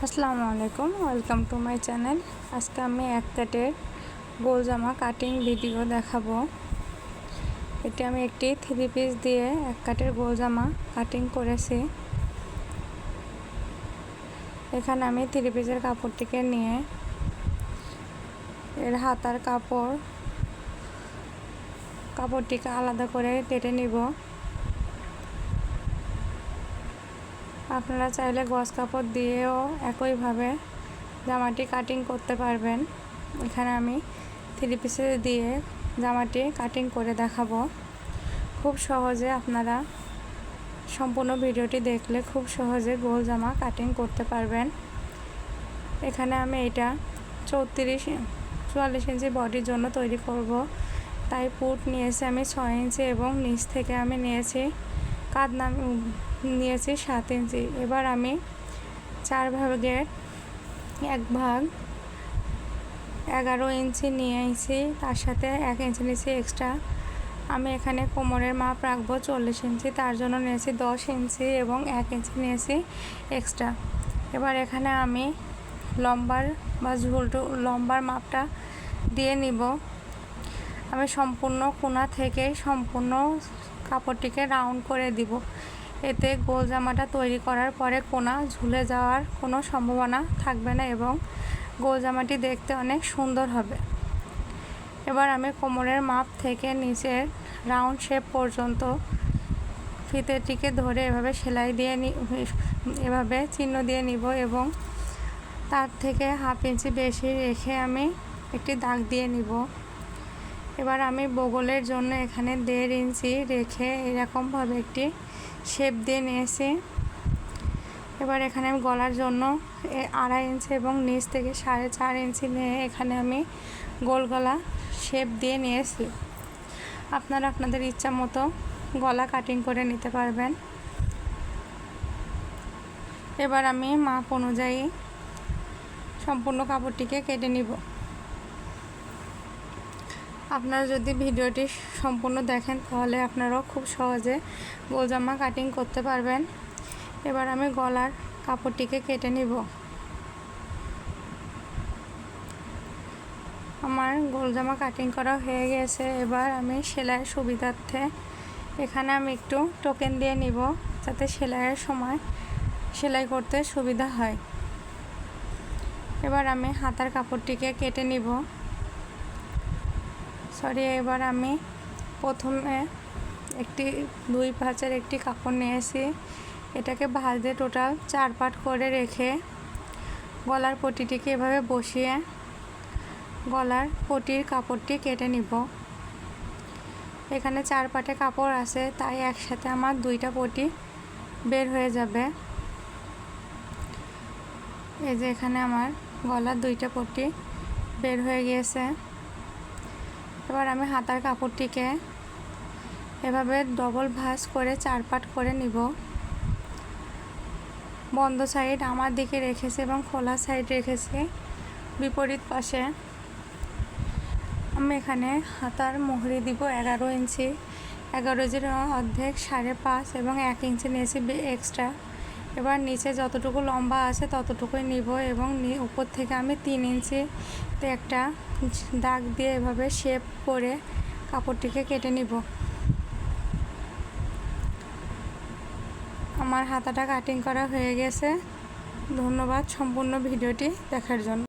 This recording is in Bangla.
আসসালামু আলাইকুম, ওয়েলকাম টু মাই চ্যানেল। আজকে আমি এক কাটের গোল জামা কাটিং ভিডিও দেখাবো। এটি আমি একটি 3 পিস দিয়ে এক কাটের গোল জামা কাটিং করেছি। এখানে আমি 3 পিসের কাপড়টিকে নিয়ে এর হাতার কাপড়টিকে আলাদা করে কেটে নিব। আপনারা চাইলে গজ কাপড় দিয়েও একইভাবে জামাটি কাটিং করতে পারবেন। এখানে আমি 3 পিসে দিয়ে জামাটি কাটিং করে দেখাবো। খুব সহজে আপনারা সম্পূর্ণ ভিডিওটি দেখলে খুব সহজে গোল জামা কাটিং করতে পারবেন। এখানে আমি এটা 44 ইঞ্চি বডির জন্য তৈরি করব, তাই পুট নিয়েছি আমি 6 ইঞ্চি এবং নিচ থেকে আমি নিয়েছি কাঁধ নিয়েছি 7 ইঞ্চি। এবার আমি 4 ভাগের 1 ভাগ 11 ইঞ্চি নিয়েছি, তার সাথে 1 ইঞ্চি নিয়েছি এক্সট্রা। আমি এখানে কোমরের মাপ রাখবো 40 ইঞ্চি, তার জন্য নিয়েছি 10 ইঞ্চি এবং 1 ইঞ্চি নিয়েছি এক্সট্রা। এবার এখানে আমি লম্বার মাপটা দিয়ে নিব। আমি সম্পূর্ণ কোণা থেকে সম্পূর্ণ কাপড়টিকে রাউন্ড করে দিব। এতে গোল জামাটা তৈরি করার পরে কোণা ঝুলে যাওয়ার কোনো সম্ভাবনা থাকবে না এবং গোল জামাটি দেখতে অনেক সুন্দর হবে। এবার আমি কোমরের মাপ থেকে নিচের রাউন্ড শেপ পর্যন্ত ফিতেটিকে ধরে এভাবে সেলাই দিয়ে এভাবে চিহ্ন দিয়ে নিব এবং তার থেকে হাফ ইঞ্চি বেশি রেখে আমি একটি দাগ দিয়ে নিব। এবার আমি বগলের জন্য এখানে 1.5 ইঞ্চি রেখে এরকমভাবে একটি শেপ দিয়ে নিয়েছি। এবার এখানে আমি গলার জন্য 2.5 ইঞ্চি এবং নিচ থেকে 4.5 ইঞ্চি নিয়ে এখানে আমি গোল গলা শেপ দিয়ে নিয়েছি। আপনারা আপনাদের ইচ্ছা মতো গলা কাটিং করে নিতে পারবেন। এবার আমি মাপ অনুযায়ী সম্পূর্ণ কাপড়টিকে কেটে নিব। আপনারা যদি ভিডিওটি সম্পূর্ণ দেখেন তাহলে আপনারাও খুব সহজে গোল জামা কাটিং করতে পারবেন। এবার আমি গলার কাপড়টিকে কেটে নিব। আমার গোল জামা কাটিং করা হয়ে গেছে। এবার আমি সেলাইয়ের সুবিধার্থে এখানে আমি একটু টোকেন দিয়ে নিব, যাতে সেলাইয়ের সময় সেলাই করতে সুবিধা হয়। এবার আমি হাতার কাপড়টিকে কেটে নিব। এবার আমি প্রথমে একটি 2 ভাঁজের একটি কাপড় নিয়েছি। এটাকে ভাঁজ দিয়ে টোটাল 4 পার্ট করে রেখে গলার পটিটিকে এভাবে বসিয়ে গলার পটির কাপড়টি কেটে নিব। এখানে 4 পাটে কাপড় আছে, তাই একসাথে আমার 2টা পটি বের হয়ে যাবে। এই যে এখানে আমার গলার 2টা পটি বের হয়ে গিয়েছে। এবার আমি হাতার কাপড়টিকে এভাবে ডবল ভাঁজ করে 4 পার্ট করে নিব। বন্ধ সাইড আমার দিকে রেখেছি এবং খোলা সাইড রেখেছি বিপরীত পাশে। আমি এখানে হাতার মোহরি দিব 11 ইঞ্চি, 11 ইঞ্চির অর্ধেক 5.5 এবং 1 ইঞ্চি নিয়েছি এক্সট্রা। এবার নিচে যতটুকু লম্বা আছে ততটুকুই নিব এবং উপর থেকে আমি 3 ইঞ্চিতে একটা দাগ দিয়ে এভাবে শেপ করে কাপড়টিকে কেটে নিব। আমার হাতাটা কাটিং করা হয়ে গেছে। ধন্যবাদ সম্পূর্ণ ভিডিওটি দেখার জন্য।